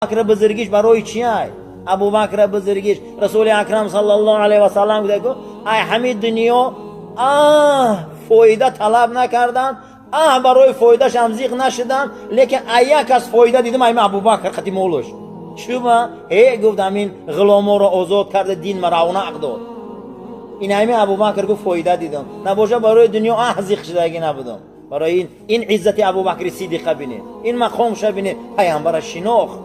بکر بزرگیش برای چیه؟ ابو بکر بزرگیش رسول اکرم صلی الله علیه و سلم گفته که ای همین دنیا فایده طلب نکردن، برای فایده شمزیق نشدن، لیکن یک از فایده دیدم این ابو بکر ختم اولش شما گفت همین غلاما را آزاد کرده، دین ما رونق داد. این همین ابو بکر گفت فایده دیدم، نباشه برای دنیا زیق شدگی نبودم. برای این عزت ابو بکر صدیق بینید، این مقامش بینید، پیامبر شناخت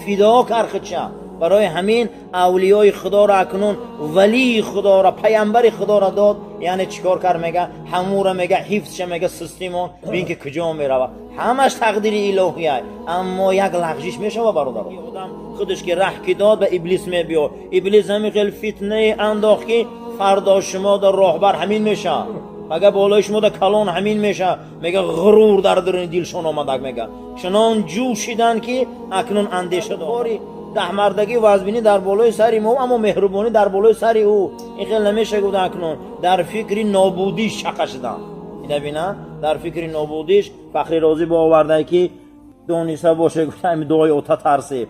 فدا کرد. چه برای همین اولیای خدا را اکنون ولی خدا را پیامبر خدا را داد. یعنی چیکار کرد؟ میگه همو را میگه حفظش، میگه سیستمون ببین که کجا میره، همش تقدیر الهیه، اما یک لغزش میشه و برادر آدم خودش که ره کی داد به ابلیس میبیاد. ابلیس همین خیلی فتنه انداخت که فردا شما در راهبر همین میشه، اگه بالای شما در کلان همین میشه. میگه غرور در درون دلشون آمده، میگه چنان جوشیدن که اکنون اندیشه داری. ده مردگی وزبینی در بالای سری ما، اما مهربانی در بالای سری او. این خیلی نمیشه گفت اکنون در فکر نابودیش چقه شدن. اینا بینا در فکر نابودیش فخری رازی با آورده که دونیسه باشه، گفته همین دعای اوتا ترسه.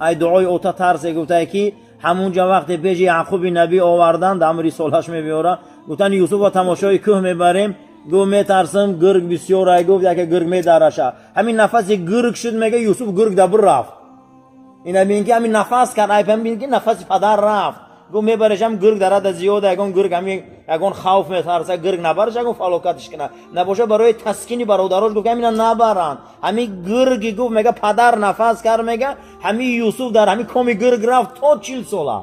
ای دعای اوتا ترسه گفته که همونجا وقتی پیش یعقوب نبی آوردن در رسالش میبیاره، گفتن یوسف با تماشای کوه میبریم، گفت میترسم گرگ بسیار. گفت یک گرگ میدرشه، همین نفس گرگ شد، میگه یوسف گرگ دبر رفت. اینا میگه همین نفس کرد، ای میگه نفس پدر رفت. گفت میبرشم گرگ درد زیاده، اگون گرگ همین اگون خوف میترسه گرگ نبرش، اگون فلاکتش کنه نباشه برای تسکینی برادراش. گفت همینا نبرن، همین گرگ گفت میگه پدر نفس کرد، میگه همین یوسف در همین کمی گرگ رفت تا 40 ساله.